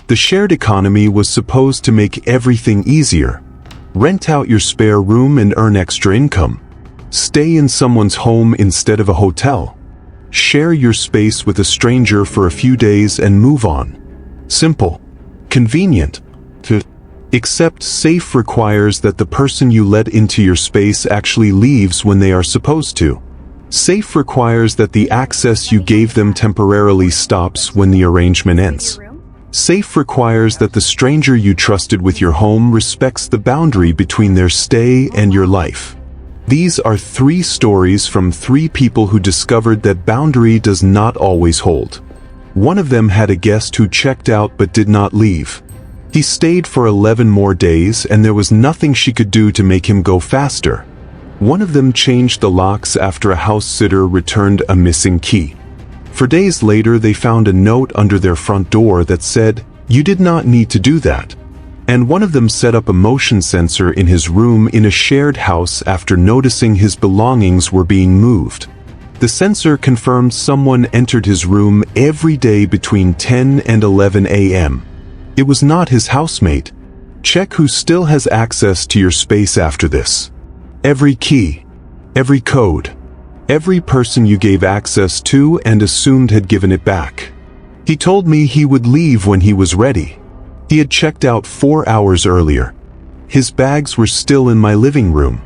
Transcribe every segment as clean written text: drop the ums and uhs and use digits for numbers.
The shared economy was supposed to make everything easier. Rent out your spare room and earn extra income. Stay in someone's home instead of a hotel. Share your space with a stranger for a few days and move on. Simple. Convenient. Except safe requires that the person you let into your space actually leaves when they are supposed to. Safe requires that the access you gave them temporarily stops when the arrangement ends. Safe requires that the stranger you trusted with your home respects the boundary between their stay and your life. These are 3 stories from 3 people who discovered that boundary does not always hold. One of them had a guest who checked out but did not leave. He stayed for 11 more days and there was nothing she could do to make him go faster. One of them changed the locks after a house sitter returned a missing key. For days later they found a note under their front door that said, "You did not need to do that." And one of them set up a motion sensor in his room in a shared house after noticing his belongings were being moved. The sensor confirmed someone entered his room every day between 10 and 11 a.m. It was not his housemate. Check who still has access to your space after this. Every key, every code, every person you gave access to and assumed had given it back. He told me he would leave when he was ready. He had checked out 4 hours earlier. His bags were still in my living room.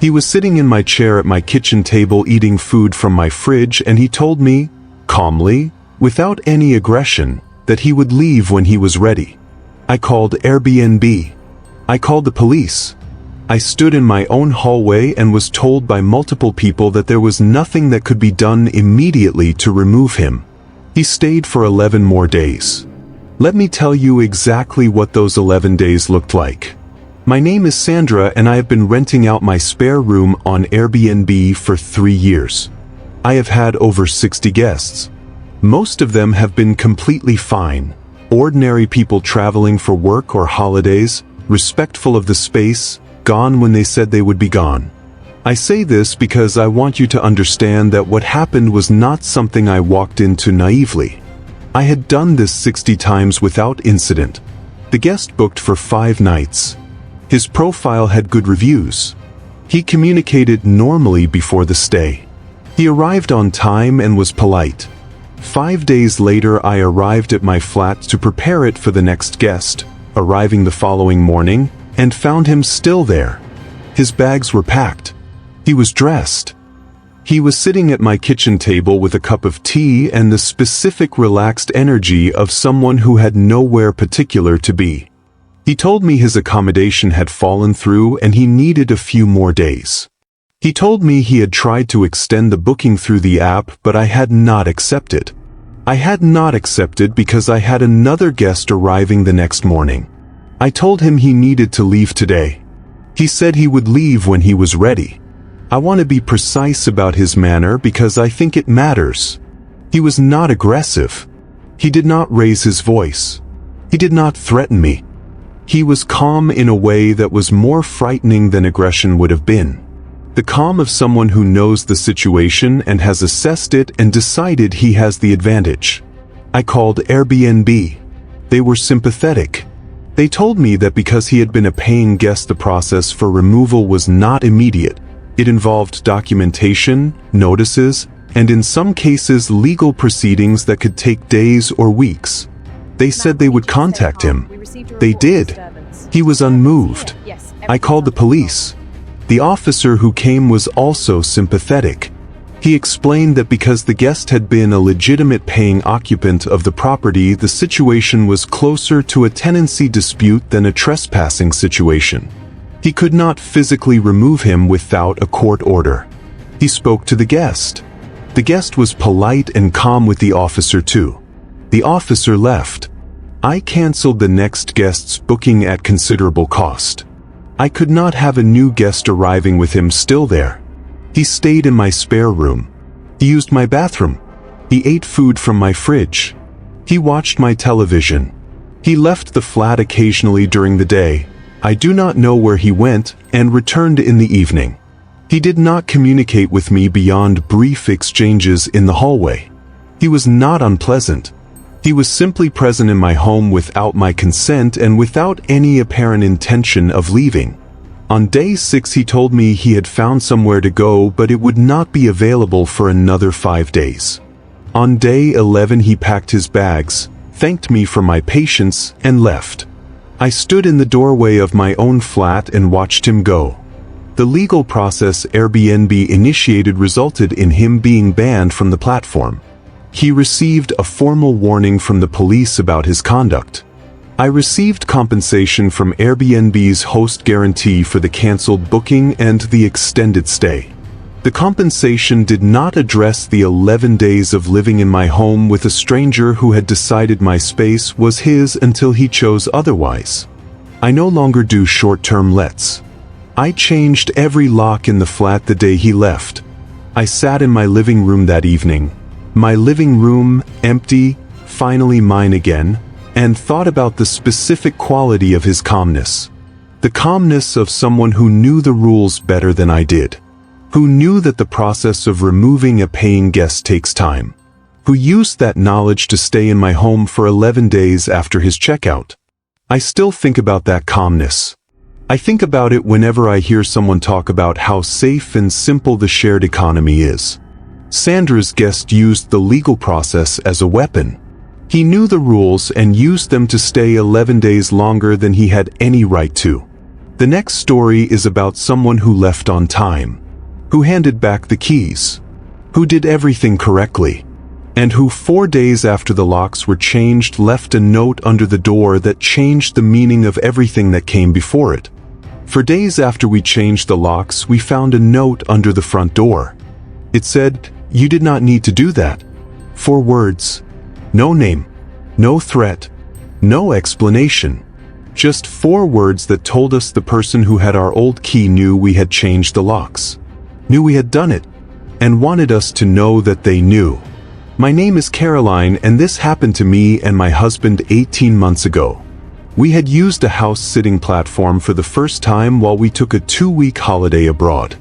He was sitting in my chair at my kitchen table eating food from my fridge, and he told me, calmly, without any aggression, that he would leave when he was ready. I called Airbnb. I called the police. I stood in my own hallway and was told by multiple people that there was nothing that could be done immediately to remove him. He stayed for 11 more days. Let me tell you exactly what those 11 days looked like. My name is Sandra and I have been renting out my spare room on Airbnb for 3 years. I have had over 60 guests. Most of them have been completely fine. Ordinary people traveling for work or holidays, respectful of the space, gone when they said they would be gone. I say this because I want you to understand that what happened was not something I walked into naively. I had done this 60 times without incident. The guest booked for 5 nights. His profile had good reviews. He communicated normally before the stay. He arrived on time and was polite. 5 days later I arrived at my flat to prepare it for the next guest, arriving the following morning, and found him still there. His bags were packed. He was dressed. He was sitting at my kitchen table with a cup of tea and the specific relaxed energy of someone who had nowhere particular to be. He told me his accommodation had fallen through and he needed a few more days. He told me he had tried to extend the booking through the app, but I had not accepted. I had not accepted because I had another guest arriving the next morning. I told him he needed to leave today. He said he would leave when he was ready. I want to be precise about his manner because I think it matters. He was not aggressive. He did not raise his voice. He did not threaten me. He was calm in a way that was more frightening than aggression would have been. The calm of someone who knows the situation and has assessed it and decided he has the advantage. I called Airbnb. They were sympathetic. They told me that because he had been a paying guest, the process for removal was not immediate. It involved documentation, notices, and in some cases legal proceedings that could take days or weeks. They said they would contact him. They did. He was unmoved. I called the police. The officer who came was also sympathetic. He explained that because the guest had been a legitimate paying occupant of the property, the situation was closer to a tenancy dispute than a trespassing situation. He could not physically remove him without a court order. He spoke to the guest. The guest was polite and calm with the officer too. The officer left. I canceled the next guest's booking at considerable cost. I could not have a new guest arriving with him still there. He stayed in my spare room. He used my bathroom. He ate food from my fridge. He watched my television. He left the flat occasionally during the day. I do not know where he went and returned in the evening. He did not communicate with me beyond brief exchanges in the hallway. He was not unpleasant. He was simply present in my home without my consent and without any apparent intention of leaving. On day 6 he told me he had found somewhere to go, but it would not be available for another 5 days. On day 11 he packed his bags, thanked me for my patience, and left. I stood in the doorway of my own flat and watched him go. The legal process Airbnb initiated resulted in him being banned from the platform. He received a formal warning from the police about his conduct. I received compensation from Airbnb's host guarantee for the cancelled booking and the extended stay. The compensation did not address the 11 days of living in my home with a stranger who had decided my space was his until he chose otherwise. I no longer do short-term lets. I changed every lock in the flat the day he left. I sat in my living room that evening, my living room empty, finally mine again, and thought about the specific quality of his calmness. The calmness of someone who knew the rules better than I did. Who knew that the process of removing a paying guest takes time. Who used that knowledge to stay in my home for 11 days after his checkout. I still think about that calmness. I think about it whenever I hear someone talk about how safe and simple the shared economy is. Sandra's guest used the legal process as a weapon. He knew the rules and used them to stay 11 days longer than he had any right to. The next story is about someone who left on time, who handed back the keys, who did everything correctly, and who 4 days after the locks were changed left a note under the door that changed the meaning of everything that came before it. For days after we changed the locks, we found a note under the front door. It said, "You did not need to do that." 4 words. No name. No threat. No explanation. Just 4 words that told us the person who had our old key knew we had changed the locks. Knew we had done it. And wanted us to know that they knew. My name is Caroline, and this happened to me and my husband 18 months ago. We had used a house-sitting platform for the first time while we took a 2-week holiday abroad.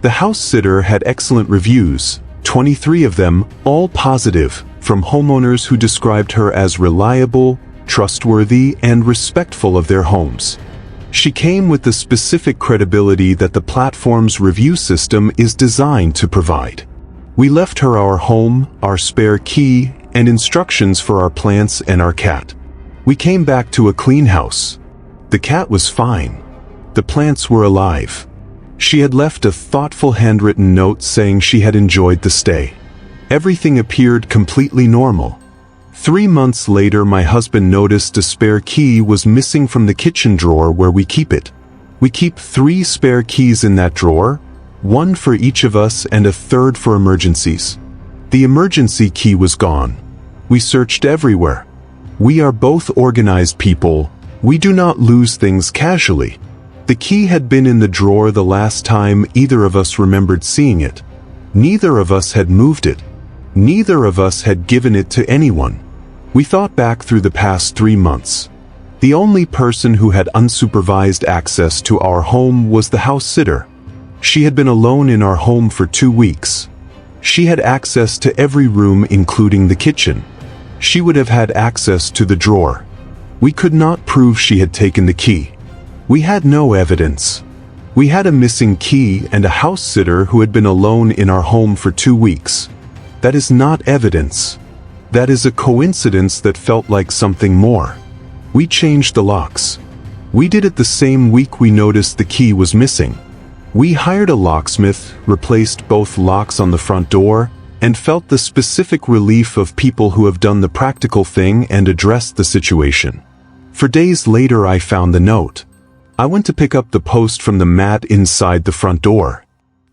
The house sitter had excellent reviews, 23 of them, all positive, from homeowners who described her as reliable, trustworthy, and respectful of their homes. She came with the specific credibility that the platform's review system is designed to provide. We left her our home, our spare key, and instructions for our plants and our cat. We came back to a clean house. The cat was fine. The plants were alive. She had left a thoughtful handwritten note saying she had enjoyed the stay. Everything appeared completely normal. 3 months later, my husband noticed a spare key was missing from the kitchen drawer where we keep it. We keep 3 spare keys in that drawer, 1 for each of us and a 3rd for emergencies. The emergency key was gone. We searched everywhere. We are both organized people. We do not lose things casually. The key had been in the drawer the last time either of us remembered seeing it. Neither of us had moved it. Neither of us had given it to anyone. We thought back through the past 3 months. The only person who had unsupervised access to our home was the house sitter. She had been alone in our home for 2 weeks. She had access to every room, including the kitchen. She would have had access to the drawer. We could not prove she had taken the key. We had no evidence. We had a missing key and a house sitter who had been alone in our home for 2 weeks. That is not evidence. That is a coincidence that felt like something more. We changed the locks. We did it the same week we noticed the key was missing. We hired a locksmith, replaced both locks on the front door, and felt the specific relief of people who have done the practical thing and addressed the situation. For days later I found the note. I went to pick up the post from the mat inside the front door.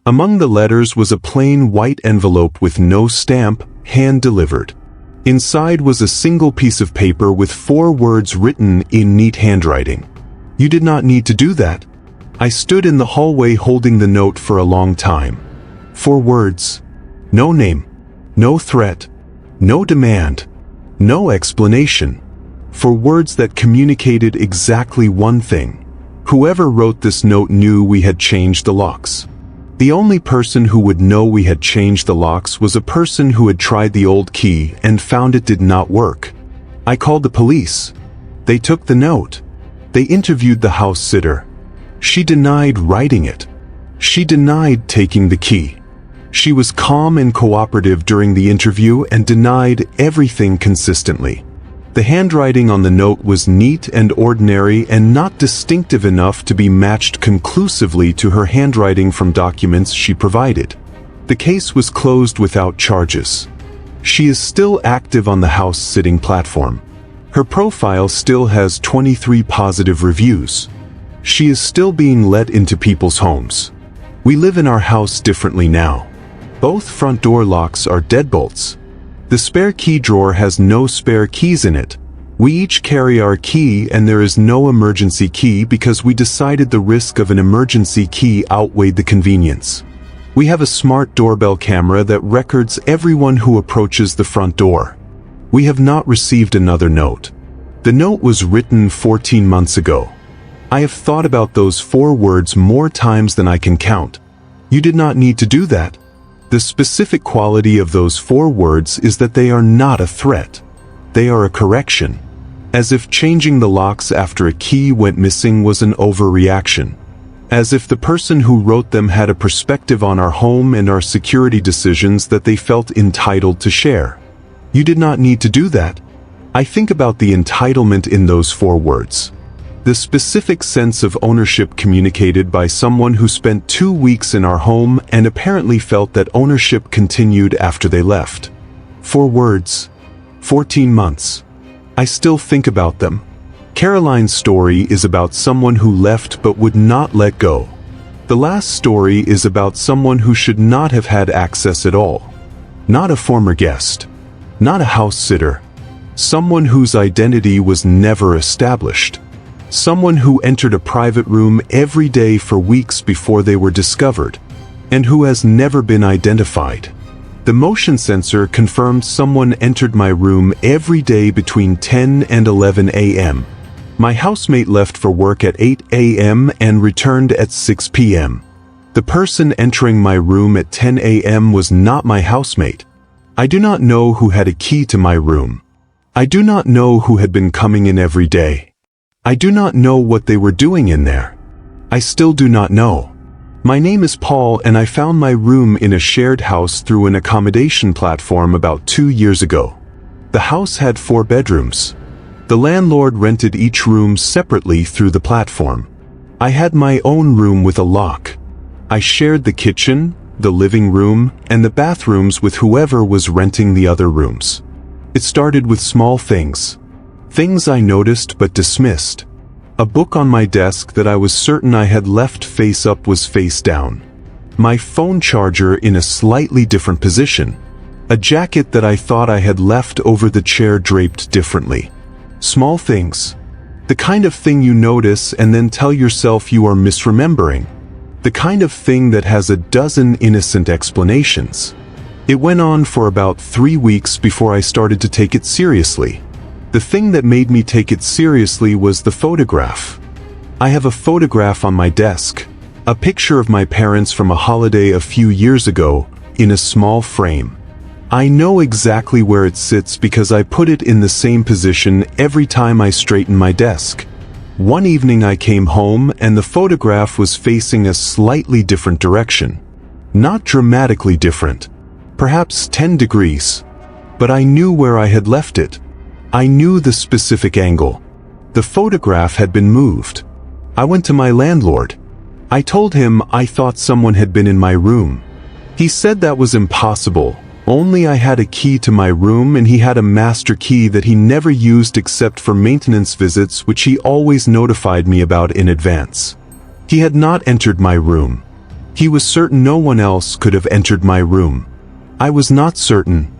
Among the letters was a plain white envelope with no stamp, hand-delivered. Inside was a single piece of paper with 4 words written in neat handwriting. "You did not need to do that." I stood in the hallway holding the note for a long time. 4 words. No name. No threat. No demand. No explanation. 4 words that communicated exactly one thing. Whoever wrote this note knew we had changed the locks. The only person who would know we had changed the locks was a person who had tried the old key and found it did not work. I called the police. They took the note. They interviewed the house sitter. She denied writing it. She denied taking the key. She was calm and cooperative during the interview and denied everything consistently. The handwriting on the note was neat and ordinary and not distinctive enough to be matched conclusively to her handwriting from documents she provided. The case was closed without charges. She is still active on the house-sitting platform. Her profile still has 23 positive reviews. She is still being let into people's homes. We live in our house differently now. Both front door locks are deadbolts. The spare key drawer has no spare keys in it. We each carry our key and there is no emergency key because we decided the risk of an emergency key outweighed the convenience. We have a smart doorbell camera that records everyone who approaches the front door. We have not received another note. The note was written 14 months ago. I have thought about those 4 words more times than I can count. You did not need to do that. The specific quality of those 4 words is that they are not a threat. They are a correction. As if changing the locks after a key went missing was an overreaction. As if the person who wrote them had a perspective on our home and our security decisions that they felt entitled to share. You did not need to do that. I think about the entitlement in those 4 words. The specific sense of ownership communicated by someone who spent 2 weeks in our home and apparently felt that ownership continued after they left. 4 words. 14 months. I still think about them. Caroline's story is about someone who left but would not let go. The last story is about someone who should not have had access at all. Not a former guest. Not a house sitter. Someone whose identity was never established. Someone who entered a private room every day for weeks before they were discovered, and who has never been identified. The motion sensor confirmed someone entered my room every day between 10 and 11 a.m. My housemate left for work at 8 a.m. and returned at 6 p.m. The person entering my room at 10 a.m. was not my housemate. I do not know who had a key to my room. I do not know who had been coming in every day. I do not know what they were doing in there. I still do not know. My name is Paul and I found my room in a shared house through an accommodation platform about 2 years ago. The house had 4 bedrooms. The landlord rented each room separately through the platform. I had my own room with a lock. I shared the kitchen, the living room, and the bathrooms with whoever was renting the other rooms. It started with small things. Things I noticed but dismissed. A book on my desk that I was certain I had left face up was face down. My phone charger in a slightly different position. A jacket that I thought I had left over the chair draped differently. Small things. The kind of thing you notice and then tell yourself you are misremembering. The kind of thing that has a dozen innocent explanations. It went on for about 3 weeks before I started to take it seriously. The thing that made me take it seriously was the photograph. I have a photograph on my desk, a picture of my parents from a holiday a few years ago, in a small frame. I know exactly where it sits because I put it in the same position every time I straighten my desk. One evening I came home and the photograph was facing a slightly different direction. Not dramatically different, perhaps 10 degrees. But I knew where I had left it. I knew the specific angle. The photograph had been moved. I went to my landlord. I told him I thought someone had been in my room. He said that was impossible. Only I had a key to my room and he had a master key that he never used except for maintenance visits, which he always notified me about in advance. He had not entered my room. He was certain no one else could have entered my room. I was not certain.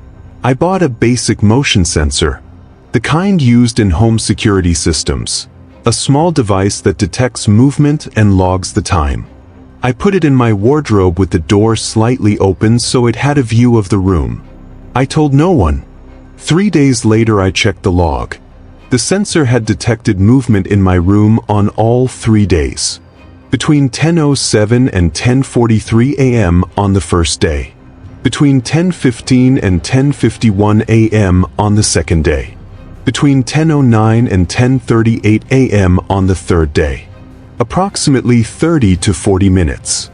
I bought a basic motion sensor. The kind used in home security systems. A small device that detects movement and logs the time. I put it in my wardrobe with the door slightly open so it had a view of the room. I told no one. 3 days later I checked the log. The sensor had detected movement in my room on all 3 days. Between 10:07 and 10:43 a.m. on the first day. Between 10:15 and 10:51 a.m. on the second day. between 10:09 and 10:38 a.m. on the third day. Approximately 30 to 40 minutes.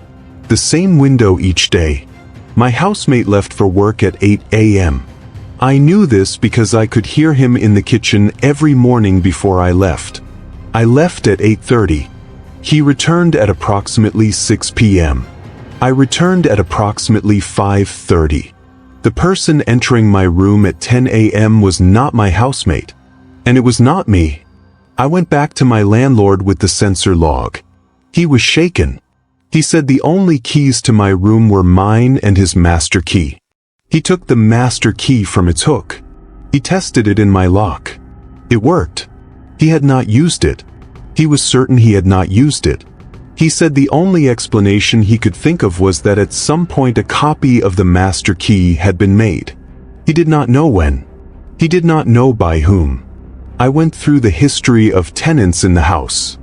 The same window each day. My housemate left for work at 8 a.m. I knew this because I could hear him in the kitchen every morning before I left. I left at 8:30. He returned at approximately 6 p.m. I returned at approximately 5:30. The person entering my room at 10 a.m. was not my housemate. And it was not me. I went back to my landlord with the sensor log. He was shaken. He said the only keys to my room were mine and his master key. He took the master key from its hook. He tested it in my lock. It worked. He had not used it. He was certain he had not used it. He said the only explanation he could think of was that at some point a copy of the master key had been made. He did not know when. He did not know by whom. I went through the history of tenants in the house.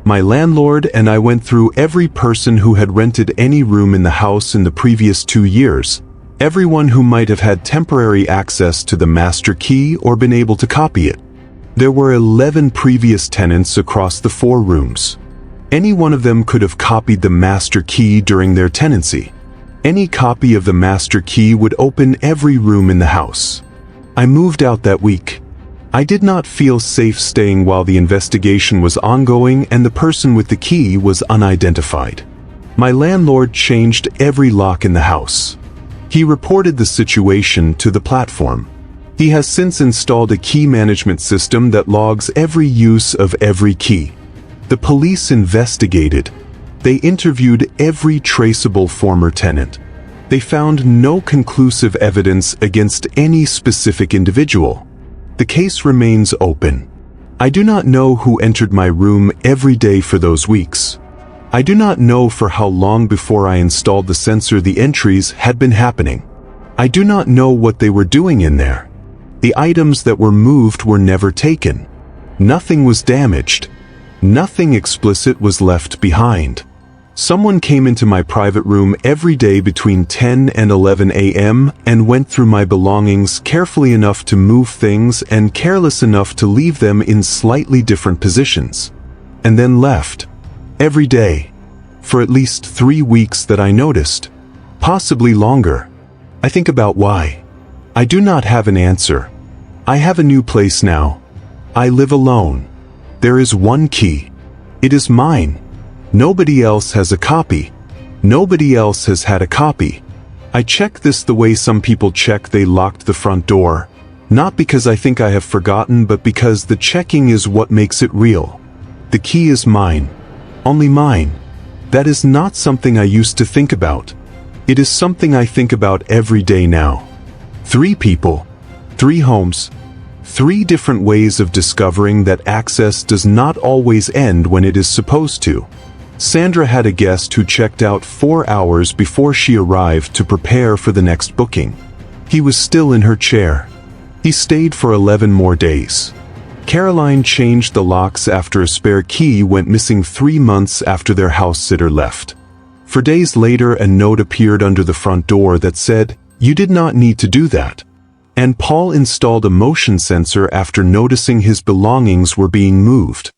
My landlord and I went through every person who had rented any room in the house in the previous 2 years, everyone who might have had temporary access to the master key or been able to copy it. There were 11 previous tenants across the 4 rooms. Any one of them could have copied the master key during their tenancy. Any copy of the master key would open every room in the house. I moved out that week. I did not feel safe staying while the investigation was ongoing and the person with the key was unidentified. My landlord changed every lock in the house. He reported the situation to the platform. He has since installed a key management system that logs every use of every key. The police investigated. They interviewed every traceable former tenant. They found no conclusive evidence against any specific individual. The case remains open. I do not know who entered my room every day for those weeks. I do not know for how long before I installed the sensor the entries had been happening. I do not know what they were doing in there. The items that were moved were never taken. Nothing was damaged. Nothing explicit was left behind. Someone came into my private room every day between 10 and 11 a.m. and went through my belongings carefully enough to move things and careless enough to leave them in slightly different positions. And then left. Every day. For at least 3 weeks that I noticed. Possibly longer. I think about why. I do not have an answer. I have a new place now. I live alone. There is one key. It is mine. Nobody else has a copy. Nobody else has had a copy. I check this the way some people check they locked the front door. Not because I think I have forgotten, but because the checking is what makes it real. The key is mine. Only mine. That is not something I used to think about. It is something I think about every day now. 3 people. 3 homes. 3 different ways of discovering that access does not always end when it is supposed to. Sandra had a guest who checked out 4 hours before she arrived to prepare for the next booking. He was still in her chair. He stayed for 11 more days. Caroline changed the locks after a spare key went missing 3 months after their house sitter left. For days later, a note appeared under the front door that said, "You did not need to do that." And Paul installed a motion sensor after noticing his belongings were being moved.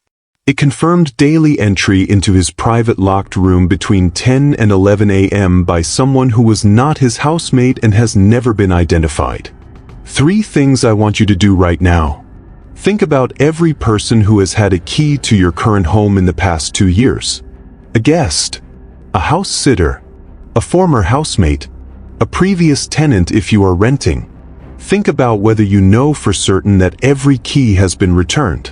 It confirmed daily entry into his private locked room between 10 and 11 a.m. by someone who was not his housemate and has never been identified. 3 things I want you to do right now. Think about every person who has had a key to your current home in the past 2 years. A guest. A house sitter. A former housemate. A previous tenant if you are renting. Think about whether you know for certain that every key has been returned.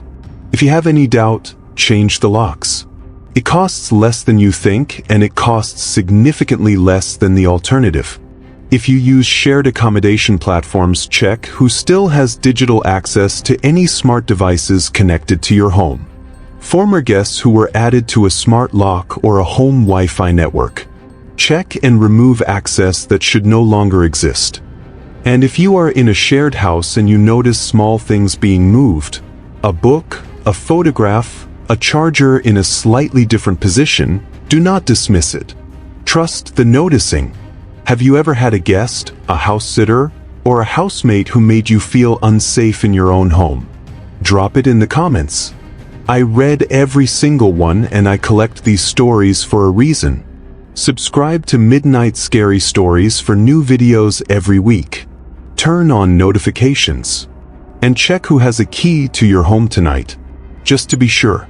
If you have any doubt, change the locks. It costs less than you think, and it costs significantly less than the alternative. If you use shared accommodation platforms, check who still has digital access to any smart devices connected to your home. Former guests who were added to a smart lock or a home Wi-Fi network. Check and remove access that should no longer exist. And if you are in a shared house and you notice small things being moved, a book, a photograph, a charger in a slightly different position, do not dismiss it. Trust the noticing. Have you ever had a guest, a house sitter, or a housemate who made you feel unsafe in your own home? Drop it in the comments. I read every single one and I collect these stories for a reason. Subscribe to Midnight Scary Stories for new videos every week. Turn on notifications. And check who has a key to your home tonight, just to be sure.